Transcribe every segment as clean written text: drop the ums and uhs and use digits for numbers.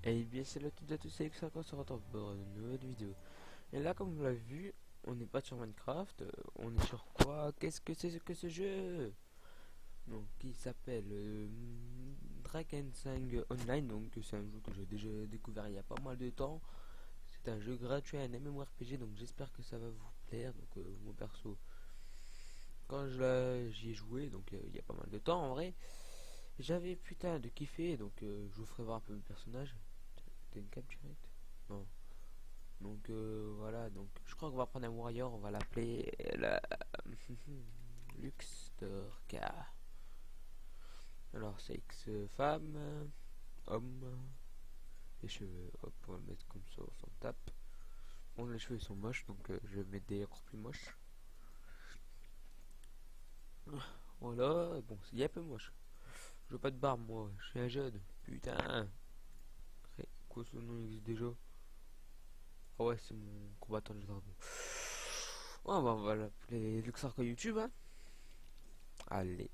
Et bien c'est là tout à tous, c'est X5, on se retrouve pour une nouvelle vidéo. Et là comme vous l'avez vu, on n'est pas sur Minecraft, on est sur quoi? Qu'est-ce que c'est que ce jeu? Donc qui s'appelle Dragon 5 Online, donc c'est un jeu que j'ai déjà découvert il y a pas mal de temps. C'est un jeu gratuit, un MMORPG, donc j'espère que ça va vous plaire. Donc mon perso, quand j'y ai joué, donc il y a pas mal de temps en vrai, j'avais putain de kiffé, donc je vous ferai voir un peu mes personnages. T'as une cap direct? Non. Donc voilà, donc je crois qu'on va prendre un warrior, on va l'appeler la Luxtorka. Alors sexe femme, homme, les cheveux, hop, on va le mettre comme ça, on s'en tape. Bon, les cheveux sont moches, donc je vais mettre des encore plus moches. Voilà, bon, c'est un peu moche. Je veux pas de barbe, moi, je suis un jeune. Putain. Quoi, son nom existe déjà? Ah ouais, c'est mon combattant du dragon. Oh, bah, on va l'appeler Luxorka YouTube, hein. Allez.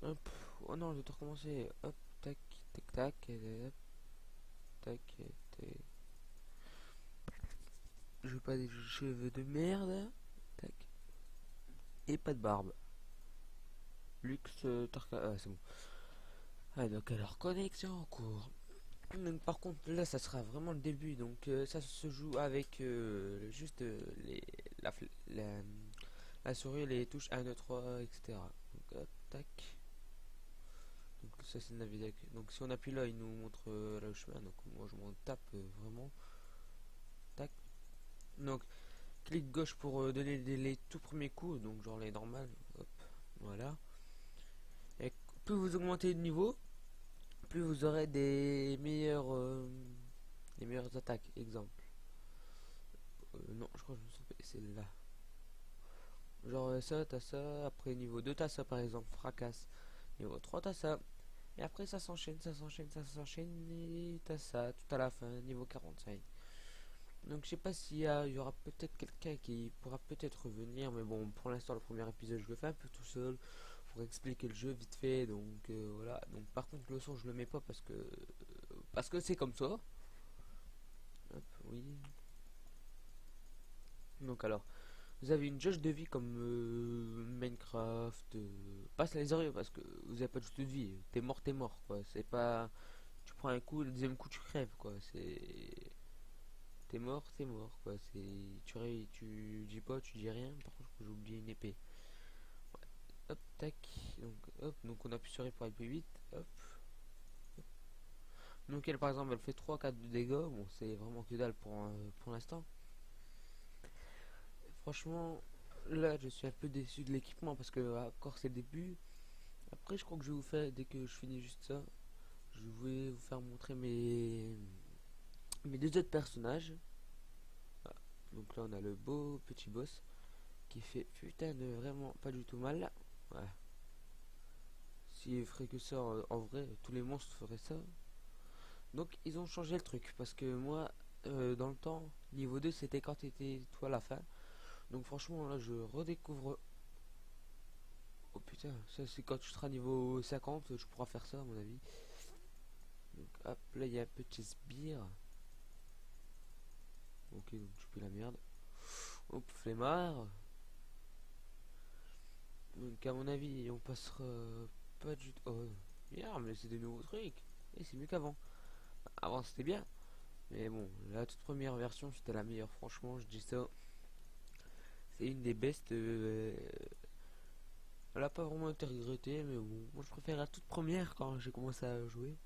Hop. Oh non, je vais tout recommencer. Hop, tac, tac, tac, hop, tac, tac. Je veux pas des cheveux de merde. Tac. Et pas de barbe. Luxe Tarka. Ah, c'est bon. Ah, donc alors, connexion en cours. Donc, par contre, là, ça sera vraiment le début. Donc, ça se joue avec juste la souris, les touches 1, 2, 3, etc. Donc, hop, tac. Donc, ça, c'est le navigateur. Donc, si on appuie là, il nous montre le chemin. Donc, moi, je m'en tape vraiment. Tac. Donc, clic gauche pour donner les tout premiers coups, donc genre les normales. Hop, voilà. Et plus vous augmentez le niveau, plus vous aurez des meilleures attaques. Exemple. Non, je crois que je me suis trompé. C'est là. Genre ça, t'as ça. Après niveau 2 t'as ça par exemple. Fracasse. Niveau 3 t'as ça. Et après ça s'enchaîne, ça s'enchaîne, ça s'enchaîne. Et t'as ça tout à la fin. Niveau 45. Donc je sais pas il y aura peut-être quelqu'un qui pourra peut-être revenir, mais bon, pour l'instant le premier épisode je le fais un peu tout seul pour expliquer le jeu vite fait, donc voilà. Donc par contre le son je le mets pas parce que c'est comme ça. Hop, oui. Donc alors, vous avez une jauge de vie comme Minecraft, passe les oreilles parce que vous avez pas du tout de vie, t'es mort quoi. C'est pas, tu prends un coup, le deuxième coup tu crèves quoi. C'est t'es mort quoi. C'est tu dis pas, tu dis rien. Par contre, j'ai oublié une épée. Hop, tac. Donc, hop, donc on appuie sur E pour aller plus vite. Hop. Donc elle par exemple, elle fait 3 4 de dégâts. Bon, c'est vraiment que dalle pour l'instant. Franchement, là, je suis un peu déçu de l'équipement parce que encore c'est le début. Après, je crois que je vais vous faire dès que je finis juste ça. Je vais vous faire montrer mes deux autres personnages. Voilà. Donc là, on a le beau petit boss qui fait putain de vraiment pas du tout mal. Ouais. S'il ferait que ça en vrai, tous les monstres feraient ça. Donc ils ont changé le truc parce que moi, dans le temps, niveau 2 c'était quand t'étais toi à la fin. Donc franchement là je redécouvre. Oh putain, ça c'est quand tu seras niveau 50, je pourras faire ça à mon avis. Donc hop, là il y a un petit sbire. Ok, donc je peux la merde. Hop, flemmard. Donc à mon avis on passera pas du tout. Oh merde, mais c'est des nouveaux trucs. Et c'est mieux qu'avant. Avant c'était bien. Mais bon, la toute première version c'était la meilleure, franchement, je dis ça. C'est une des best. Elle a pas vraiment été regrettée, mais bon, moi je préfère la toute première quand j'ai commencé à jouer.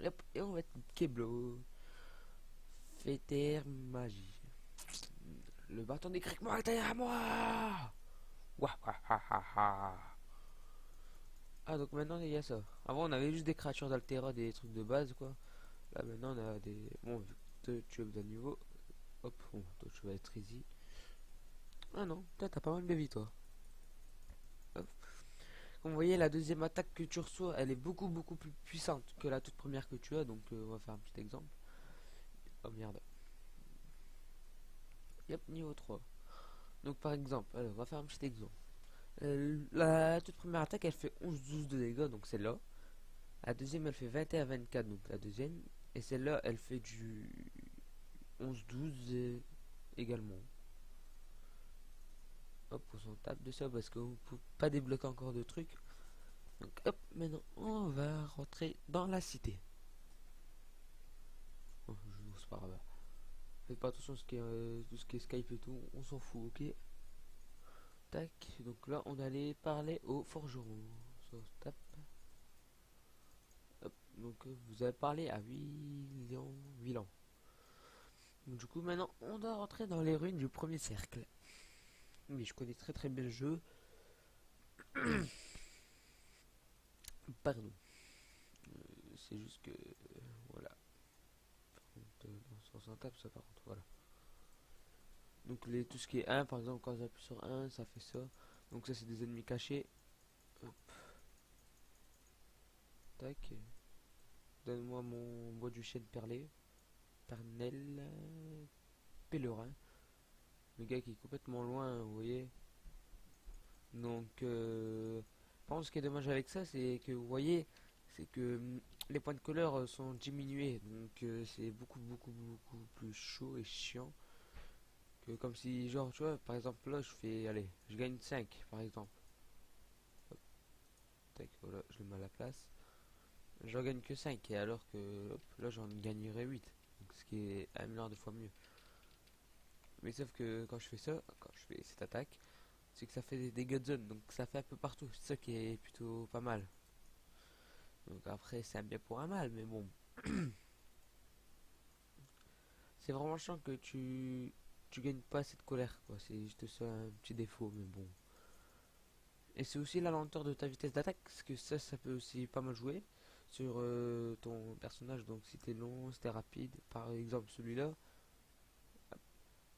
Hop, et on va être Keblo. Féter magie. Le bâton des criques est à moi. Wah, wah, wah, wah, wah. Ah, donc maintenant il y a ça. Avant on avait juste des créatures d'Altera, des trucs de base quoi. Là maintenant on a des. Bon, vu que tu es d'un niveau. Hop, bon, toi tu vas être easy. Ah non, t'as pas mal de vie toi. Hop. Comme vous voyez, la deuxième attaque que tu reçois, elle est beaucoup plus puissante que la toute première que tu as. Donc, on va faire un petit exemple. Oh merde. Yep, niveau 3. Donc, par exemple, alors, on va faire un petit exemple. La toute première attaque, elle fait 11-12 de dégâts, donc c'est là. La deuxième elle fait 21 à 24, donc la deuxième. Et celle-là elle fait du 11-12 également. Hop, on s'en tape de ça parce qu'on peut pas débloquer encore de trucs. Donc hop, maintenant on va rentrer dans la cité. Oh, c'est pas grave. Faites pas attention à tout ce qui est Skype et tout, on s'en fout, ok. Tac, donc là on allait parler au forgeron. Ça se tape. Hop, donc vous avez parlé à 8 ans. Donc, du coup maintenant on doit rentrer dans les ruines du premier cercle. Oui, je connais très très bien le jeu. Pardon. C'est juste que voilà. Par contre, on s'en tape ça par contre, voilà. Donc tout ce qui est 1 par exemple, quand j'appuie sur 1 ça fait ça. Donc ça c'est des ennemis cachés. Hop. Tac. Donne-moi mon bois du chêne perlé. Pernel. Pèlerin. Le gars qui est complètement loin, vous voyez. Donc par contre ce qui est dommage avec ça c'est que vous voyez, c'est que les points de couleur sont diminués. Donc c'est beaucoup plus chaud et chiant. Que comme si genre tu vois par exemple là je fais allez je gagne 5 par exemple. Hop, tac, voilà, je le mets à la place. J'en gagne que 5 et alors que hop, là j'en gagnerais 8. Donc ce qui est un milliard de fois mieux. Mais sauf que quand je fais ça, quand je fais cette attaque, c'est que ça fait des dégâts de zone, donc ça fait un peu partout. C'est ça qui est plutôt pas mal. Donc après c'est un bien pour un mal, mais bon. C'est vraiment chiant que tu gagnes pas cette colère quoi. C'est juste ça un petit défaut, mais bon. Et c'est aussi la lenteur de ta vitesse d'attaque, parce que ça peut aussi pas mal jouer sur ton personnage. Donc si t'es long, si t'es rapide, par exemple celui-là,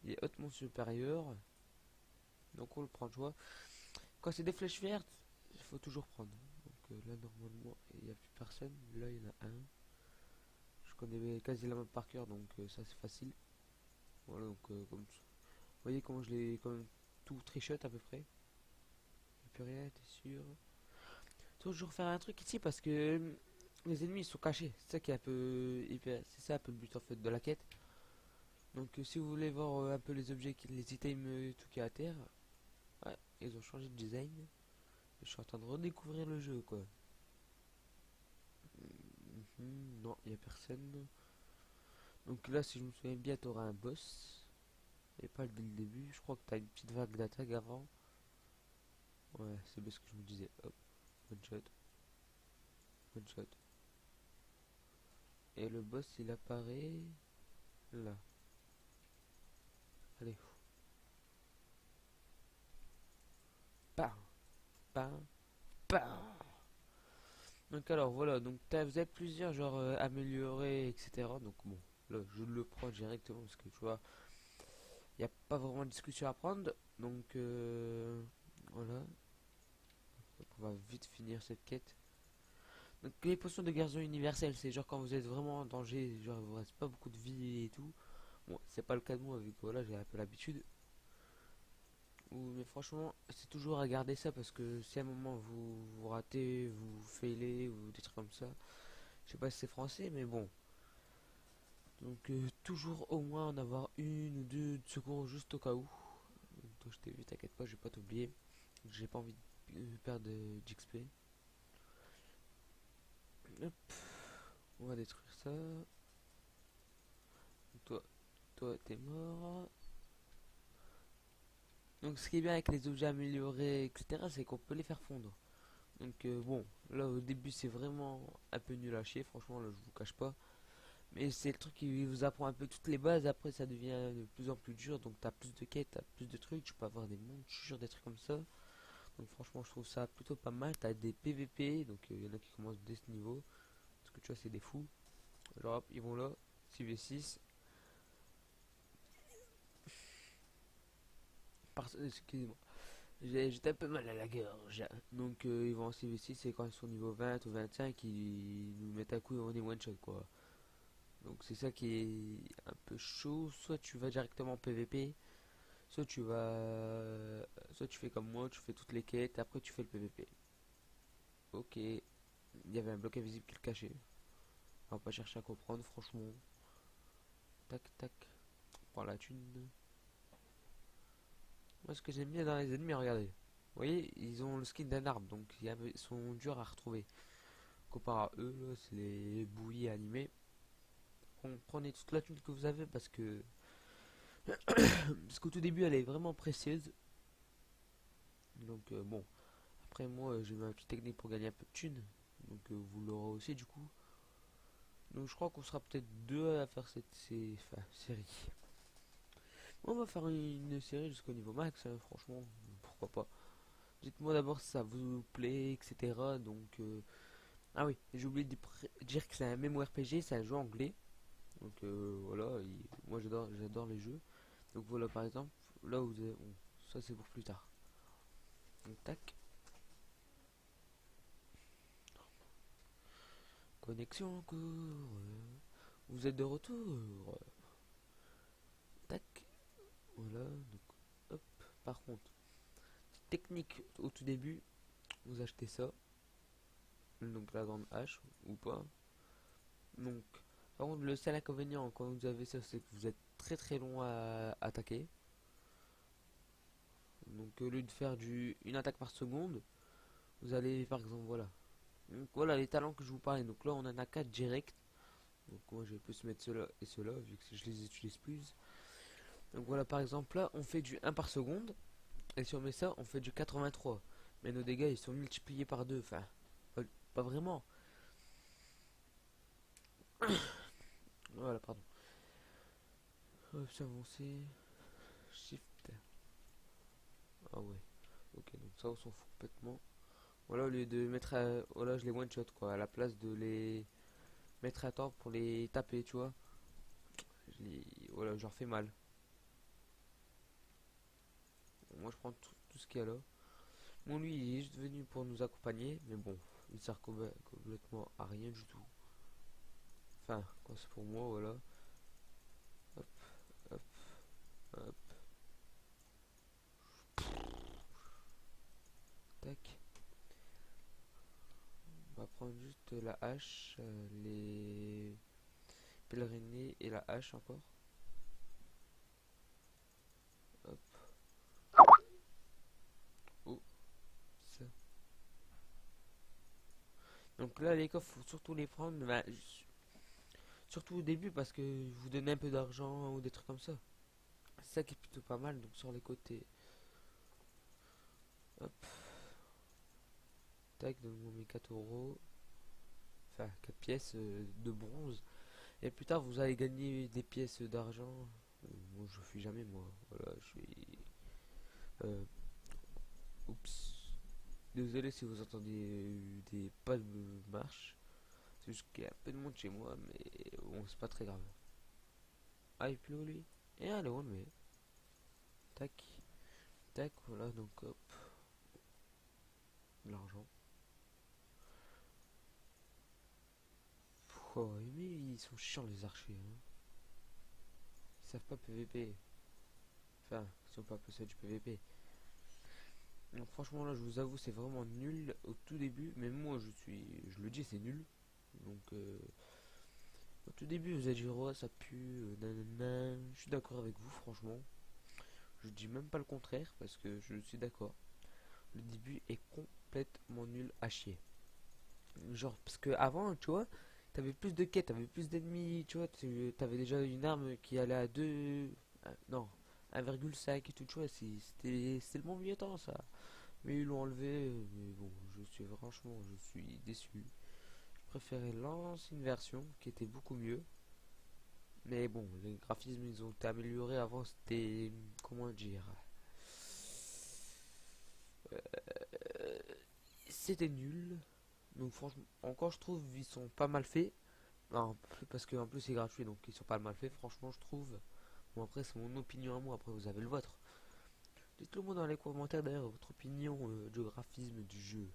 il est hautement supérieur. Donc on le prend, tu vois. Quand c'est des flèches vertes, il faut toujours prendre. Donc là normalement il n'y a plus personne. Là il y en a un. Je connais quasi la map par cœur, donc ça c'est facile. Voilà, donc comme vous voyez comment je l'ai quand même tout trichot à peu près. Il n'y a plus rien, t'es sûr? Toujours faire un truc ici parce que les ennemis ils sont cachés. C'est ça qui est un peu hyper. C'est ça un peu le but en fait de la quête. Donc si vous voulez voir un peu les objets, les items, tout qui est à terre, ouais, ils ont changé de design. Je suis en train de redécouvrir le jeu quoi. Non, il n'y a personne. Donc là, si je me souviens bien, tu auras un boss. Et pas dès le début. Je crois que tu as une petite vague d'attaque avant. Ouais, c'est bien ce que je me disais. Hop, one shot, one shot. Et le boss, il apparaît là. Allez. Bam, bam, bam. Donc alors voilà, donc vous avez plusieurs genre améliorés, etc. Donc bon, là je le prends directement parce que tu vois, il n'y a pas vraiment de discussion à prendre. Donc voilà, donc, on va vite finir cette quête. Donc les potions de guérison universelle, c'est genre quand vous êtes vraiment en danger, genre il vous reste pas beaucoup de vie et tout. Bon, c'est pas le cas de moi vu que voilà, j'ai un peu l'habitude. Mais franchement, c'est toujours à garder ça parce que si à un moment vous ratez, vous failez ou des trucs comme ça, je sais pas si c'est français, mais bon. Donc toujours au moins en avoir une ou deux de secours juste au cas où. Donc je t'ai vu, t'inquiète pas, je vais pas t'oublier. J'ai pas envie de perdre d'XP. Hop, on va détruire ça. Toi, toi, t'es mort. Donc ce qui est bien avec les objets améliorés, etc., c'est qu'on peut les faire fondre. Donc bon, là au début c'est vraiment un peu nul à chier, franchement là je vous cache pas. Mais c'est le truc qui vous apprend un peu toutes les bases, après ça devient de plus en plus dur, donc t'as plus de quêtes, t'as plus de trucs, tu peux avoir des montures, des trucs comme ça. Donc franchement je trouve ça plutôt pas mal, t'as des PVP, donc il y en a qui commencent dès ce niveau. Parce que tu vois c'est des fous. Genre hop, ils vont là, 6v6. Excusez-moi. J'étais un peu mal à la gorge. Donc ils vont en CV6 et quand ils sont niveau 20 ou 25 ils nous mettent un coup et on est one shot quoi. Donc c'est ça qui est un peu chaud. Soit tu vas directement en PVP, soit soit tu fais comme moi, tu fais toutes les quêtes, après tu fais le PVP. Ok. il y avait un bloc invisible qui le cachait. On va pas chercher à comprendre, franchement. Tac, tac. On prend la thune. Moi, ce que j'aime bien dans les ennemis, regardez. Vous voyez, ils ont le skin d'un arbre, donc ils sont durs à retrouver. Comparé à eux, là, c'est les bouillies animés. Bon, prenez toute la thune que vous avez parce que parce qu'au tout début, elle est vraiment précieuse. Donc bon, après moi, j'ai ma petite technique pour gagner un peu de thune. Donc vous l'aurez aussi du coup. Donc je crois qu'on sera peut-être deux à faire enfin, série. On va faire une série jusqu'au niveau max, hein, franchement, pourquoi pas. Dites-moi d'abord si ça vous plaît, etc. Donc, ah oui, j'ai oublié de dire que c'est un MMORPG, c'est un jeu anglais. Donc voilà, moi j'adore les jeux. Donc voilà, par exemple, là où vous avez... bon, ça c'est pour plus tard. Donc tac, connexion en cours. Vous êtes de retour. Tac, voilà. Donc hop, par contre, technique au tout début, vous achetez ça. Donc la grande hache ou pas. Donc par contre le seul inconvénient quand vous avez ça, c'est que vous êtes très long à attaquer. Donc au lieu de faire une attaque par seconde, vous allez par exemple voilà. Donc voilà les talents que je vous parlais. Donc là on en a 4 direct. Donc moi je vais plus mettre cela et cela vu que je les utilise plus. Donc voilà par exemple là on fait du 1 par seconde. Et si on met ça on fait du 83. Mais nos dégâts ils sont multipliés par 2. Enfin pas vraiment. Voilà pardon. Hop c'est avancé. Shift. Ah ouais. Ok donc ça on s'en fout complètement. Voilà, au lieu de mettre voilà, je les one shot quoi, à la place de les mettre à temps pour les taper, tu vois. Voilà, je leur fais mal. Moi je prends tout ce qu'il y a là. Bon, lui il est juste venu pour nous accompagner, mais bon, il sert complètement à rien du tout. Enfin, quand c'est pour moi, voilà. Hop, hop, hop. Tac. On va prendre juste la hache, les pèlerinés et la hache encore. Hop. Oh, ça. Donc là, les coffres, faut surtout les prendre, bah, surtout au début parce que vous donnez un peu d'argent ou des trucs comme ça. C'est ça qui est plutôt pas mal, donc sur les côtés. Hop, tac, donne-moi mes 4 euros. Enfin, 4 pièces de bronze. Et plus tard, vous allez gagner des pièces d'argent. Moi, je fais jamais, moi. Voilà, je suis. Euh, oups. Désolé si vous entendez des pas de marche. C'est juste qu'il y a un peu de monde chez moi, mais bon, c'est pas très grave. Ah, il pleut lui. Et allez, on le met. Tac, tac, voilà, donc hop. De l'argent. Oh, mais ils sont chiants les archers. Hein. Ils savent pas PVP. Enfin, ils sont pas appeler ça du PVP. Donc franchement là je vous avoue c'est vraiment nul au tout début. Même moi je le dis c'est nul. Donc au tout début vous allez dire oh ça pue, nanana. Je suis d'accord avec vous franchement. Je dis même pas le contraire parce que je suis d'accord. Le début est complètement nul à chier. Genre parce que avant tu vois t'avais plus de quêtes, t'avais plus d'ennemis, tu vois, t'avais déjà une arme qui allait à 2 non 1,5 et tout, tu vois, c'était le bon vieux temps ça. Mais ils l'ont enlevé, mais bon, je suis déçu. Je préférais l'ancienne version qui était beaucoup mieux. Mais bon, les graphismes ils ont été améliorés avant, c'était comment dire, c'était nul. Donc franchement, encore je trouve ils sont pas mal faits. Non, parce qu'en plus c'est gratuit donc ils sont pas mal faits, franchement je trouve. Bon après c'est mon opinion à moi, après vous avez le vôtre. Dites-le moi dans les commentaires d'ailleurs votre opinion du graphisme du jeu.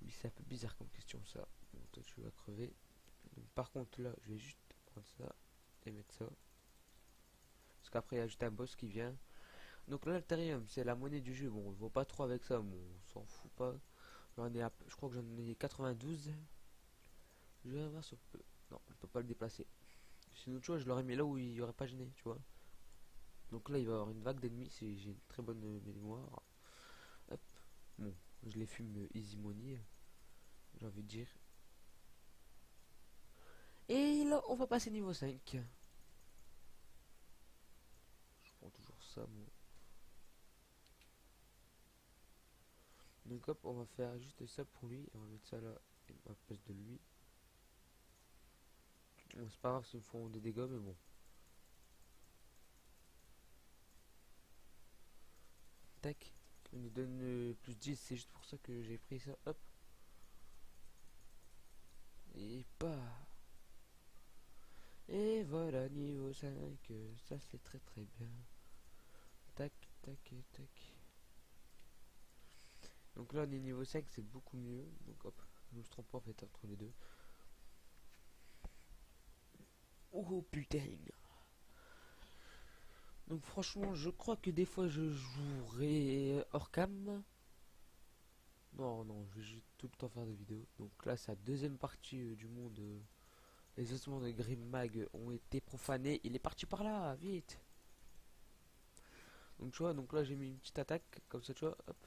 Oui c'est un peu bizarre comme question ça. Bon, toi tu vas crever. Donc, par contre là je vais juste prendre ça et mettre ça. Parce qu'après il y a juste un boss qui vient. Donc là l'Alterium c'est la monnaie du jeu. Bon on ne voit pas trop avec ça, bon on s'en fout pas. Je crois que j'en ai 92. Je vais voir si on peut. Non, on peut pas le déplacer. Sinon, tu vois, je l'aurais mis là où il y aurait pas gêné, tu vois. Donc là, il va y avoir une vague d'ennemis si j'ai une très bonne mémoire. Hop. Bon, je les fume easy money, j'ai envie de dire. Et là, on va passer niveau 5. Je prends toujours ça, moi. Donc hop, on va faire juste ça pour lui. On va mettre ça là, à la place de lui. Bon, c'est pas grave s'ils me font des dégâts, mais bon. Tac. On nous donne plus 10, c'est juste pour ça que j'ai pris ça. Hop. Et pas. Et voilà, niveau 5. Ça, c'est très très bien. Tac, tac et tac. Donc là, on est niveau 5, c'est beaucoup mieux. Donc hop, je me trompe pas en fait entre les deux. Oh putain. Donc franchement, je crois que des fois je jouerai hors cam. Non, non, je vais juste tout le temps faire des vidéos. Donc là, c'est la deuxième partie du monde. Les ossements de Grimmag ont été profanés. Il est parti par là, vite. Donc tu vois, donc là j'ai mis une petite attaque, comme ça tu vois, hop.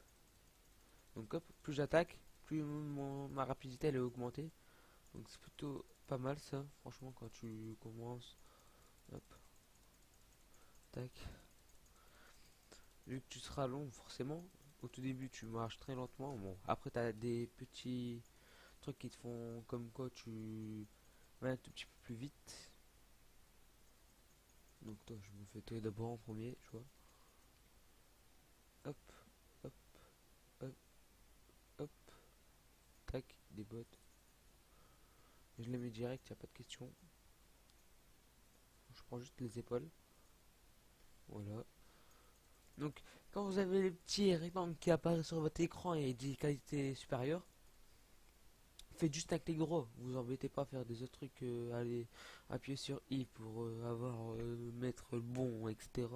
Donc hop, plus j'attaque, plus ma rapidité elle est augmentée. Donc c'est plutôt pas mal ça, franchement quand tu commences. Hop, tac. Vu que tu seras long, forcément, au tout début tu marches très lentement. Bon, après t'as des petits trucs qui te font comme quoi tu vas un tout petit peu plus vite. Donc toi, je me fais toi d'abord en premier, tu vois. Hop, hop, hop, hop, tac, des bottes. Je les mets direct, y a pas de question. Je prends juste les épaules. Voilà. Donc, quand vous avez les petits rectangles qui apparaissent sur votre écran et des qualités supérieures, faites juste avec les gros. Vous embêtez pas à faire des autres trucs, aller appuyer sur I pour avoir mettre le bon, etc.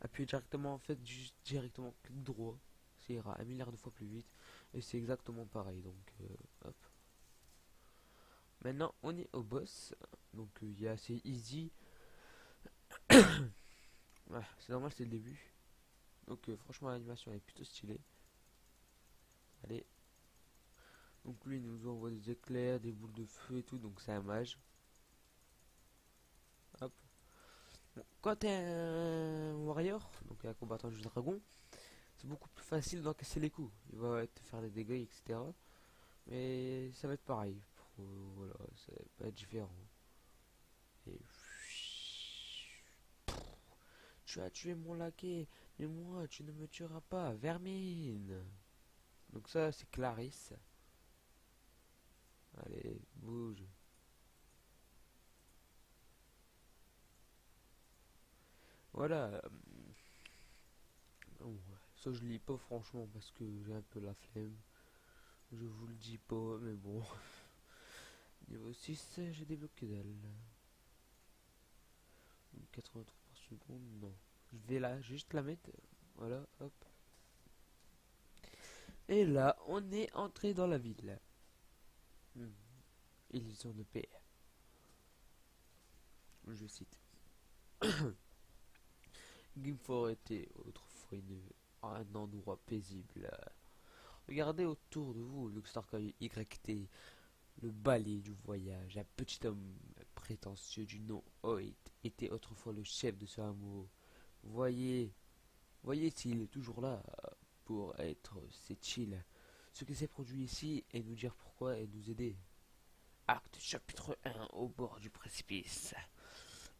Appuyez directement, faites juste directement clic droit. Ça ira un milliard de fois plus vite. Et c'est exactement pareil. Donc, hop. Maintenant, on est au boss. Donc, il y a assez easy. Ouais, c'est normal, c'est le début. Donc, franchement, l'animation est plutôt stylée. Allez. Donc, lui, il nous envoie des éclairs, des boules de feu et tout. Donc, c'est un mage. Hop. Bon, quand t'es un warrior, donc un combattant du dragon, c'est beaucoup plus facile d'encaisser les coups. Il va te faire des dégâts, etc. Mais ça va être pareil. Voilà, ça va être différent. Et tu as tué mon laquais, mais moi tu ne me tueras pas, vermine. Donc ça c'est Clarisse. Allez, bouge. Voilà. Bon, ça je lis pas franchement parce que j'ai un peu la flemme. Je vous le dis pas, mais bon. Niveau 6, j'ai débloqué d'elle. 80 tours par seconde, non. Je vais là, juste la mettre. Voilà, hop. Et là, on est entré dans la ville. Hmm. Ils ont de paix. Je cite. Gimfort était autrefois un endroit paisible. Regardez autour de vous, Luxark YT, le balai du voyage. Un petit homme prétentieux du nom Hoyt était autrefois le chef de ce hameau. Voyez, voyez s'il est toujours là pour être c'est chill. Ce qui s'est produit ici et nous dire pourquoi et nous aider. Acte chapitre 1 au bord du précipice.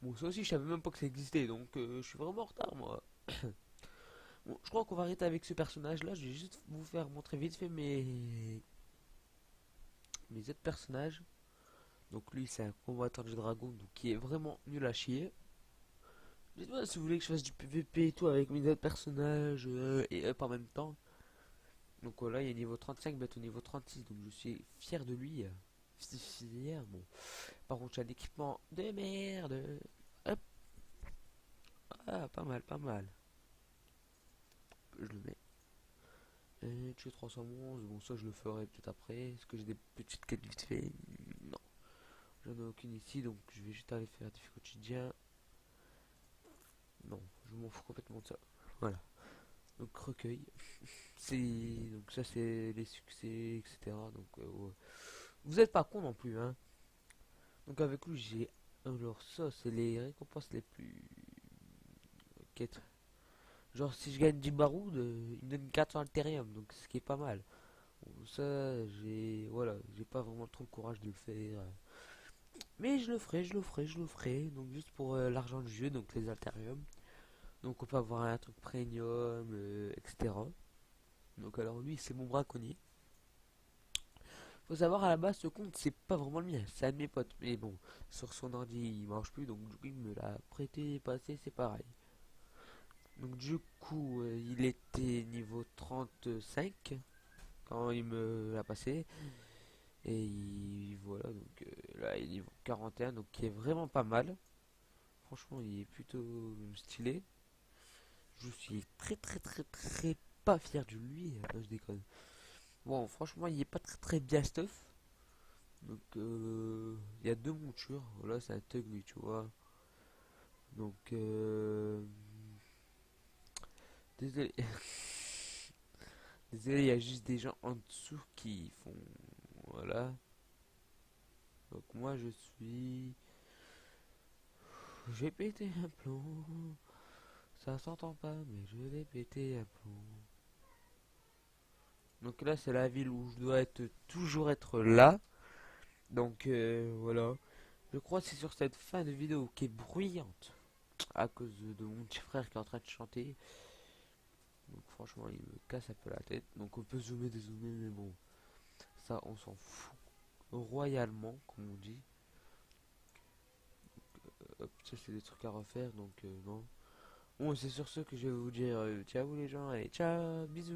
Bon, ça aussi, je savais même pas que ça existait, donc je suis vraiment en retard, moi. Bon, je crois qu'on va arrêter avec ce personnage-là. Je vais juste vous faire montrer vite fait mes autres personnages. Donc lui, c'est un combattant du dragon, donc qui est vraiment nul à chier. Dites-moi si vous voulez que je fasse du PVP et tout avec mes autres personnages et up en même temps. Donc voilà, il est niveau 35, bientôt niveau 36, donc je suis fier de lui. Fier, bon. Par contre, j'ai un équipement de merde. Hop, ah, pas mal, pas mal. Je le mets. Et tuer 311, bon ça je le ferai peut-être après. Est-ce que j'ai des petites quêtes vite fait? Non. J'en ai aucune ici, donc je vais juste aller faire des quotidiens. Non, je m'en fous complètement de ça. Voilà. Donc recueil. C'est donc ça c'est les succès, etc. Donc ouais. Vous êtes pas con non plus, hein. Donc avec lui j'ai alors ça c'est les récompenses les plus quêtes. Genre si je gagne 10 barouds, il me donne 400 Alterium, donc ce qui est pas mal. Bon, ça j'ai voilà, j'ai pas vraiment trop le courage de le faire. Mais je le ferai, je le ferai, je le ferai. Donc juste pour l'argent du jeu, donc les Alterium. Donc on peut avoir un truc premium, etc. Donc alors lui c'est mon braconnier. Faut savoir à la base ce compte c'est pas vraiment le mien, c'est un de mes potes. Mais bon, sur son ordi il marche plus, donc du coup il me l'a prêté passé, c'est pareil. Donc du coup il était niveau 35 quand il me l'a passé. Et voilà, donc là il est niveau 41, donc qui est vraiment pas mal. Franchement il est plutôt stylé. Je suis très pas fier de lui. Non, je déconne. Bon, franchement, il est pas très bien stuff. Donc, il y a deux montures. Voilà, c'est un thug, lui, tu vois. Donc, désolé. Désolé, il y a juste des gens en dessous qui font. Voilà. Donc, moi, je suis. J'ai pété un plomb. Ça s'entend pas, mais je vais péter un plomb. Donc là, c'est la ville où je dois être toujours être là. Donc, voilà. Je crois que c'est sur cette fin de vidéo qui est bruyante à cause de mon petit frère qui est en train de chanter. Donc franchement il me casse un peu la tête. Donc on peut zoomer, dézoomer, mais bon, ça on s'en fout royalement comme on dit. Hop, ça c'est des trucs à refaire donc non. Bon c'est sur ce que je vais vous dire ciao les gens et ciao, bisous.